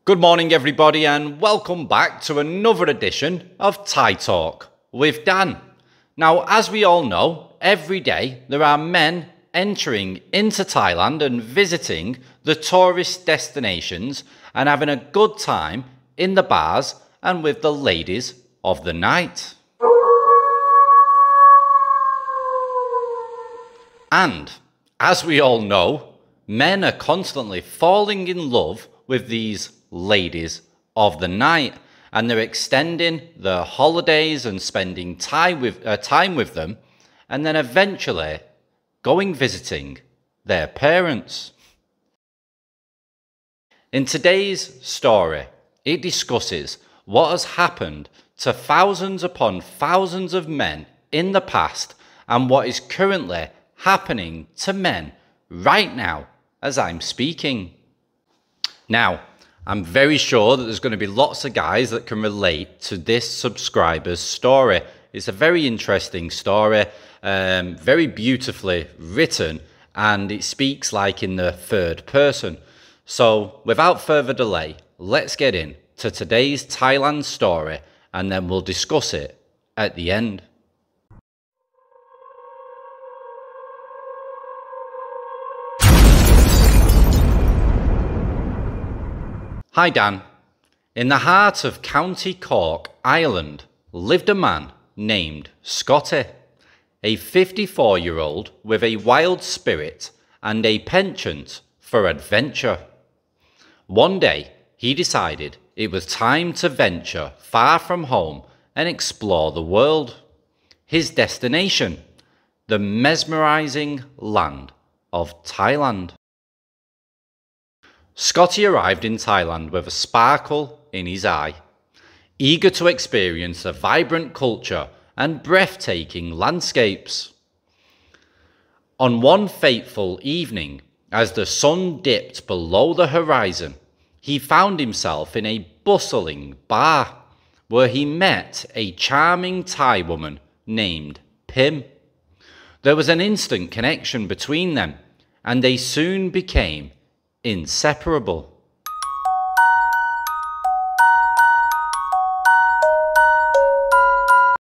Good morning everybody and welcome back to another edition of Thai Talk with Dan. Now, as we all know, every day there are men entering into Thailand and visiting the tourist destinations and having a good time in the bars and with the ladies of the night. And as we all know, men are constantly falling in love with these ladies of the night, and they're extending their holidays and spending time with them, and then eventually going visiting their parents. In today's story, it discusses what has happened to thousands upon thousands of men in the past and what is currently happening to men right now as I'm speaking. Now, I'm very sure that there's going to be lots of guys that can relate to this subscriber's story. It's a very interesting story, very beautifully written, and it speaks like in the third person. So without further delay, let's get into today's Thailand story and then we'll discuss it at the end. Hi Dan. In the heart of County Cork, Ireland, lived a man named Scotty, a 54-year-old with a wild spirit and a penchant for adventure. One day, he decided it was time to venture far from home and explore the world. His destination, the mesmerizing land of Thailand. Scotty arrived in Thailand with a sparkle in his eye, eager to experience the vibrant culture and breathtaking landscapes. On one fateful evening, as the sun dipped below the horizon, he found himself in a bustling bar where he met a charming Thai woman named Pim. There was an instant connection between them, and they soon became inseparable.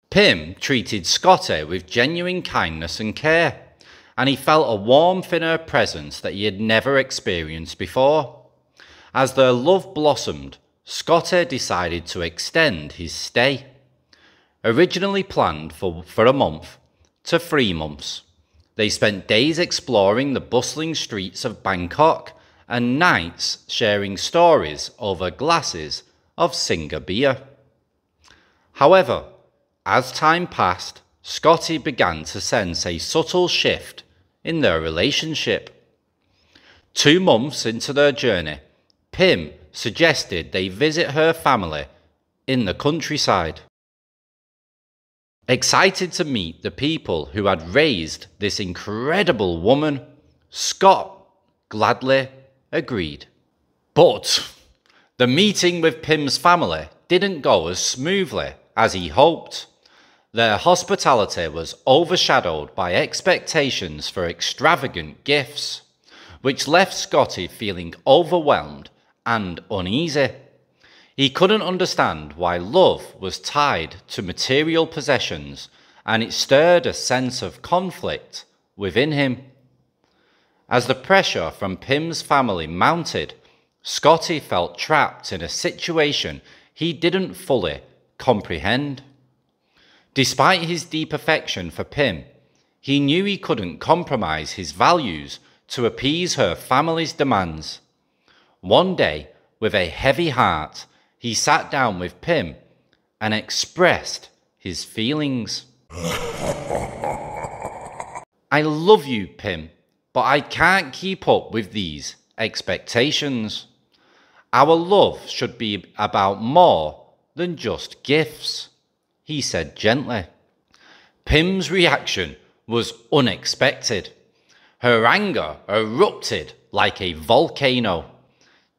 Pim treated Scotty with genuine kindness and care, and he felt a warmth in her presence that he had never experienced before. As their love blossomed, Scotty decided to extend his stay. Originally planned for a month to 3 months, they spent days exploring the bustling streets of Bangkok and nights sharing stories over glasses of Singer beer. However, as time passed, Scotty began to sense a subtle shift in their relationship. 2 months into their journey, Pim suggested they visit her family in the countryside. Excited to meet the people who had raised this incredible woman, Scott gladly agreed. But the meeting with Pim's family didn't go as smoothly as he hoped. Their hospitality was overshadowed by expectations for extravagant gifts, which left Scotty feeling overwhelmed and uneasy. He couldn't understand why love was tied to material possessions, and it stirred a sense of conflict within him. As the pressure from Pim's family mounted, Scotty felt trapped in a situation he didn't fully comprehend. Despite his deep affection for Pim, he knew he couldn't compromise his values to appease her family's demands. One day, with a heavy heart, he sat down with Pim and expressed his feelings. I love you, Pim, but I can't keep up with these expectations. Our love should be about more than just gifts, he said gently. Pim's reaction was unexpected. Her anger erupted like a volcano,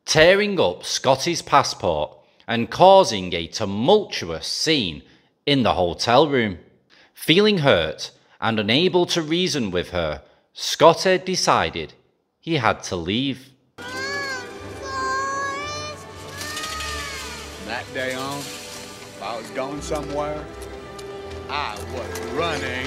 tearing up Scotty's passport and causing a tumultuous scene in the hotel room. Feeling hurt and unable to reason with her, Scotty decided he had to leave. From that day on, if I was going somewhere, I was running.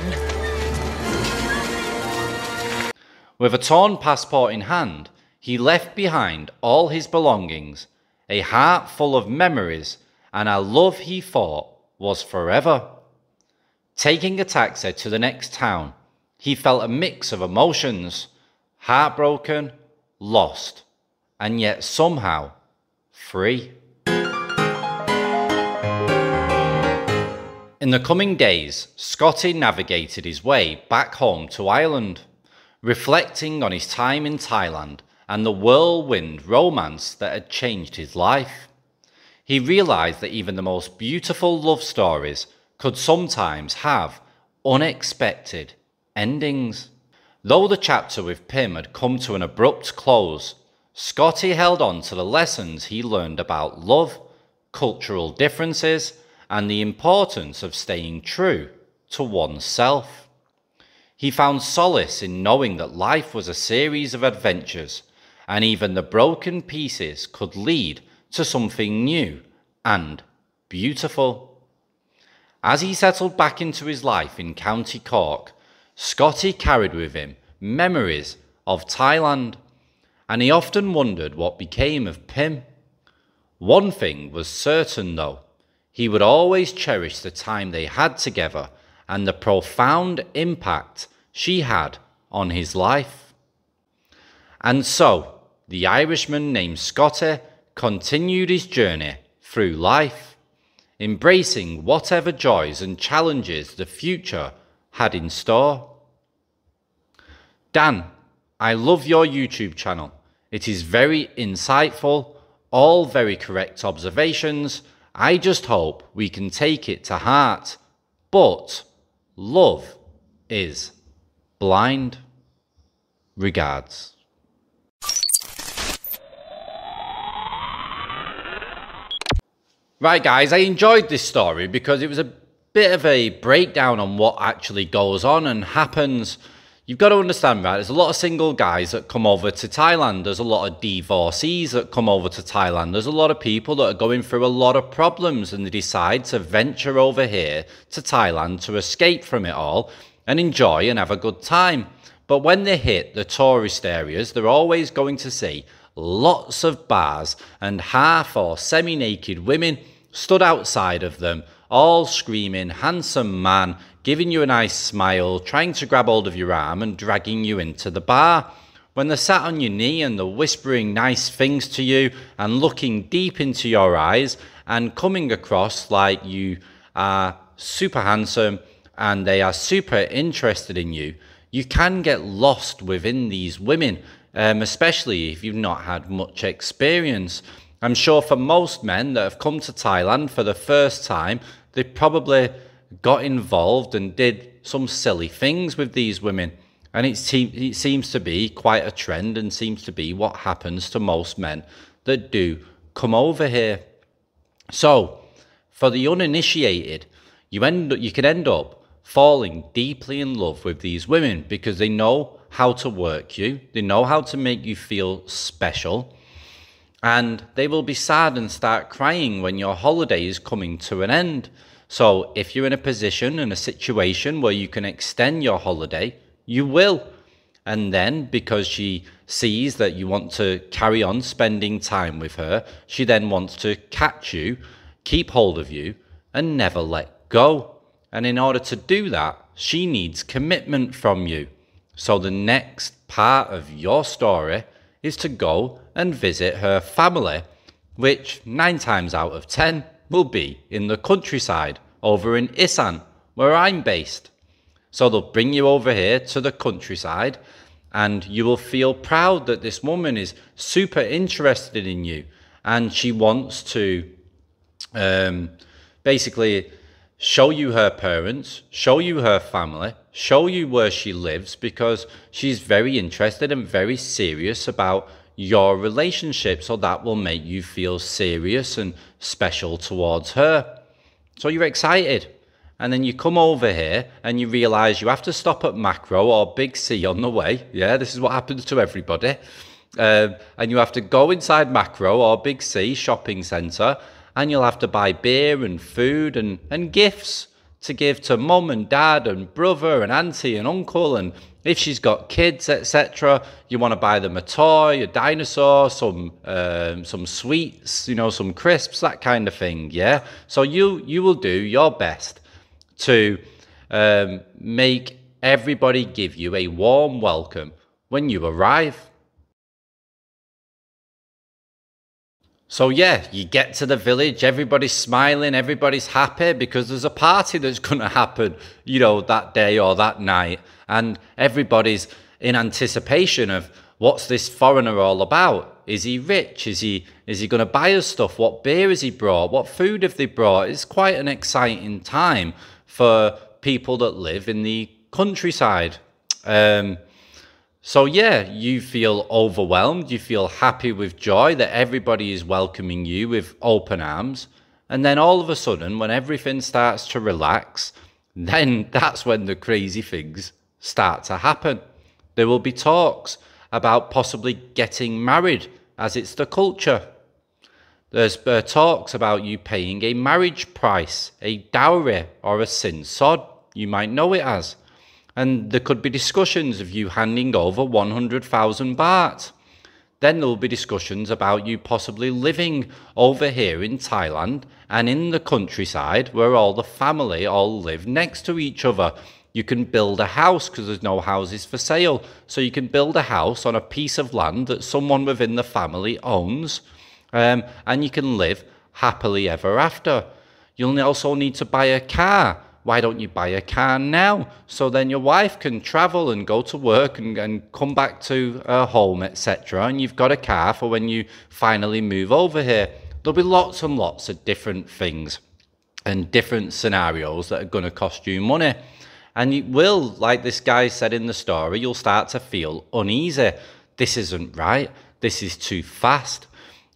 With a torn passport in hand, he left behind all his belongings, a heart full of memories, and a love he thought was forever. Taking a taxi to the next town, he felt a mix of emotions, heartbroken, lost, and yet somehow free. In the coming days, Scotty navigated his way back home to Ireland, reflecting on his time in Thailand and the whirlwind romance that had changed his life. He realised that even the most beautiful love stories could sometimes have unexpected endings. Though the chapter with Pim had come to an abrupt close, Scotty held on to the lessons he learned about love, cultural differences, and the importance of staying true to oneself. He found solace in knowing that life was a series of adventures, and even the broken pieces could lead to something new and beautiful. As he settled back into his life in County Cork, Scotty carried with him memories of Thailand, and he often wondered what became of Pim. One thing was certain though, he would always cherish the time they had together and the profound impact she had on his life. And so, the Irishman named Scotty continued his journey through life, embracing whatever joys and challenges the future had in store. Dan, I love your YouTube channel. It is very insightful, all very correct observations. I just hope we can take it to heart. But love is blind. Regards. Right guys, I enjoyed this story because it was a bit of a breakdown on what actually goes on and happens. You've got to understand, right, there's a lot of single guys that come over to Thailand. There's a lot of divorcees that come over to Thailand. There's a lot of people that are going through a lot of problems and they decide to venture over here to Thailand to escape from it all and enjoy and have a good time. But when they hit the tourist areas, they're always going to see lots of bars and half or semi-naked women stood outside of them, all screaming, handsome man, giving you a nice smile, trying to grab hold of your arm and dragging you into the bar. When they're sat on your knee and they're whispering nice things to you and looking deep into your eyes and coming across like you are super handsome and they are super interested in you, you can get lost within these women, especially if you've not had much experience. I'm sure for most men that have come to Thailand for the first time, they probably got involved and did some silly things with these women. And it seems to be quite a trend and seems to be what happens to most men that do come over here. So, for the uninitiated, you can end up falling deeply in love with these women because they know how to work you, they know how to make you feel special, and they will be sad and start crying when your holiday is coming to an end. So if you're in a position, in a situation where you can extend your holiday, you will. And then because she sees that you want to carry on spending time with her, she then wants to catch you, keep hold of you, and never let go. And in order to do that, she needs commitment from you. So the next part of your story is to go and visit her family, which 9 times out of 10 will be in the countryside over in Isaan, where I'm based. So they'll bring you over here to the countryside and you will feel proud that this woman is super interested in you and she wants to basically show you her parents, show you her family, show you where she lives, because she's very interested and very serious about your relationship. So that will make you feel serious and special towards her. So you're excited. And then you come over here and you realize you have to stop at Macro or Big C on the way. Yeah, this is what happens to everybody. And you have to go inside Macro or Big C shopping centre and you'll have to buy beer and food and gifts to give to mum and dad and brother and auntie and uncle, and if she's got kids, etc., you want to buy them a toy, a dinosaur, some sweets, you know, some crisps, that kind of thing. Yeah, so you will do your best to make everybody give you a warm welcome when you arrive. So yeah, you get to the village, everybody's smiling, everybody's happy because there's a party that's going to happen, you know, that day or that night. And everybody's in anticipation of what's this foreigner all about? Is he rich? Is he going to buy us stuff? What beer has he brought? What food have they brought? It's quite an exciting time for people that live in the countryside. So yeah, you feel overwhelmed, you feel happy with joy that everybody is welcoming you with open arms. And then all of a sudden, when everything starts to relax, then that's when the crazy things start to happen. There will be talks about possibly getting married, as it's the culture. There's talks about you paying a marriage price, a dowry, or a sinsod, you might know it as. And there could be discussions of you handing over 100,000 baht. Then there will be discussions about you possibly living over here in Thailand and in the countryside where all the family all live next to each other. You can build a house because there's no houses for sale. So you can build a house on a piece of land that someone within the family owns, and you can live happily ever after. You'll also need to buy a car. Why don't you buy a car now? So then your wife can travel and go to work and come back to her home, etc. And you've got a car for when you finally move over here. There'll be lots and lots of different things and different scenarios that are going to cost you money. And you will, like this guy said in the story, you'll start to feel uneasy. This isn't right. This is too fast.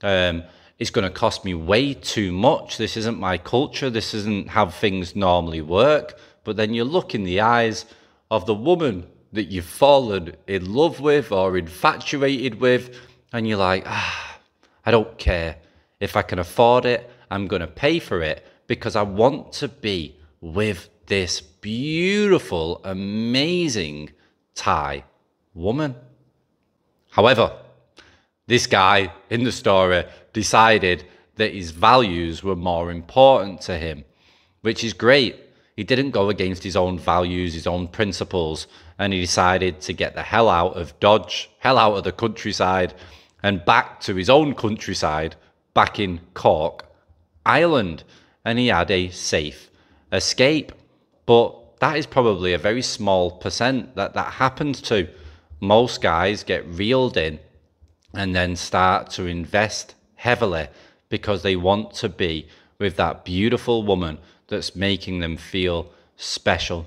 It's going to cost me way too much. This isn't my culture. This isn't how things normally work. But then you look in the eyes of the woman that you've fallen in love with or infatuated with, and you're like, I don't care. If I can afford it, I'm going to pay for it because I want to be with this beautiful, amazing Thai woman. However, this guy in the story decided that his values were more important to him, which is great. He didn't go against his own values, his own principles, and he decided to get the hell out of Dodge, hell out of the countryside, and back to his own countryside, back in Cork, Ireland. And he had a safe escape. But that is probably a very small percent that happens to. Most guys get reeled in and then start to invest heavily because they want to be with that beautiful woman that's making them feel special.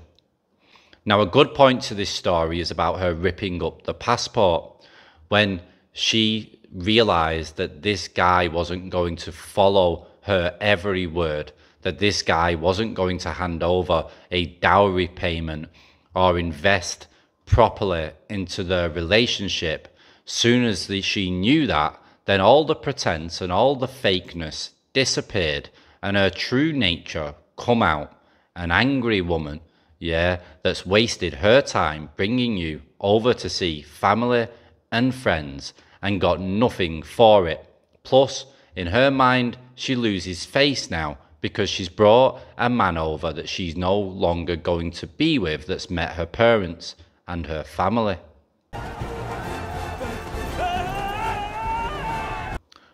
Now, a good point to this story is about her ripping up the passport when she realized that this guy wasn't going to follow her every word, that this guy wasn't going to hand over a dowry payment or invest properly into the relationship. Soon as she knew that, then all the pretense and all the fakeness disappeared and her true nature come out. An angry woman, yeah, that's wasted her time bringing you over to see family and friends and got nothing for it. Plus, in her mind, she loses face now because she's brought a man over that she's no longer going to be with that's met her parents and her family.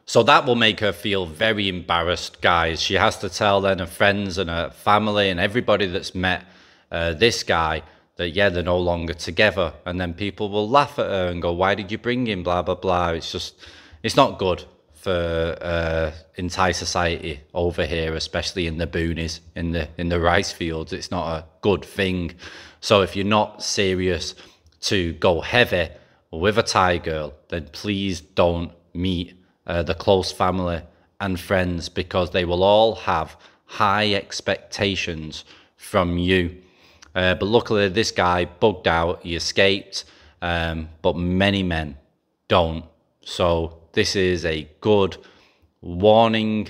So that will make her feel very embarrassed, guys. She has to tell then her friends and her family and everybody that's met this guy that, yeah, they're no longer together. And then people will laugh at her and go, why did you bring him, blah, blah, blah. It's not good for in Thai society over here, especially in the boonies, in the rice fields. It's not a good thing. So if you're not serious to go heavy with a Thai girl, then please don't meet the close family and friends, because they will all have high expectations from you. But luckily this guy bugged out, he escaped, but many men don't. So this is a good warning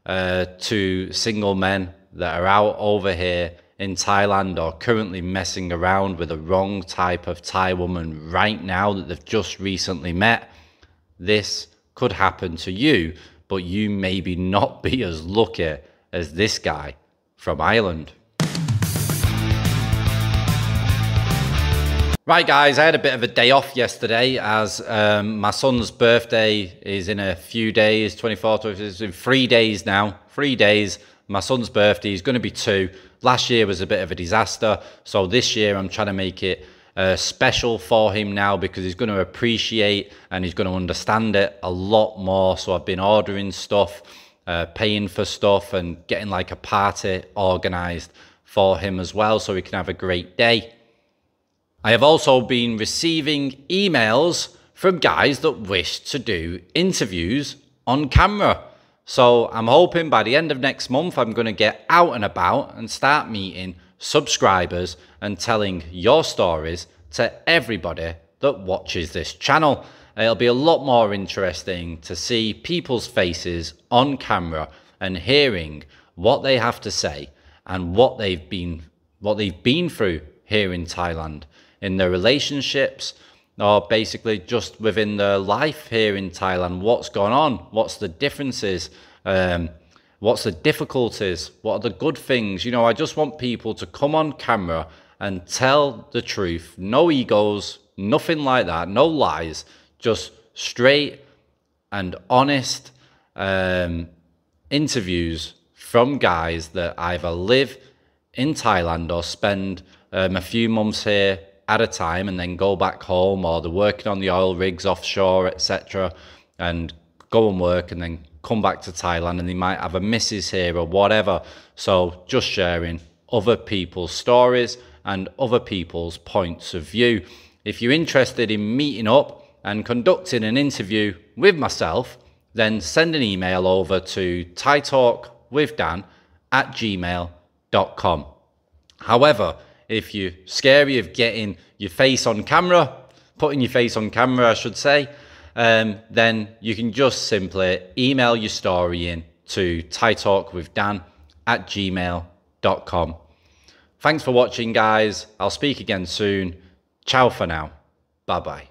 to single men that are out over here in Thailand or currently messing around with the wrong type of Thai woman right now that they've just recently met. This could happen to you, but you maybe not be as lucky as this guy from Ireland. Right guys, I had a bit of a day off yesterday as my son's birthday is in a few days, 24th, it's in 3 days now. 3 days, my son's birthday, he's going to be 2. Last year was a bit of a disaster, so this year I'm trying to make it special for him now because he's going to appreciate and he's going to understand it a lot more. So I've been ordering stuff, paying for stuff and getting like a party organised for him as well so he can have a great day. I have also been receiving emails from guys that wish to do interviews on camera. So I'm hoping by the end of next month, I'm going to get out and about and start meeting subscribers and telling your stories to everybody that watches this channel. It'll be a lot more interesting to see people's faces on camera and hearing what they have to say and what they've been through here in Thailand, in their relationships, or basically just within their life here in Thailand. What's going on? What's the differences? What's the difficulties? What are the good things? You know, I just want people to come on camera and tell the truth. No egos, nothing like that, no lies, just straight and honest interviews from guys that either live in Thailand or spend a few months here at a time and then go back home, or they're working on the oil rigs offshore, etc., and go and work and then come back to Thailand, and they might have a missus here or whatever. So just sharing other people's stories and other people's points of view. If you're interested in meeting up and conducting an interview with myself, then send an email over to thaitalkwithdan@gmail.com. However, if you're scary of getting your face on camera, putting your face on camera, I should say, then you can just simply email your story in to thaitalkwithdan@gmail.com. Thanks for watching, guys. I'll speak again soon. Ciao for now. Bye-bye.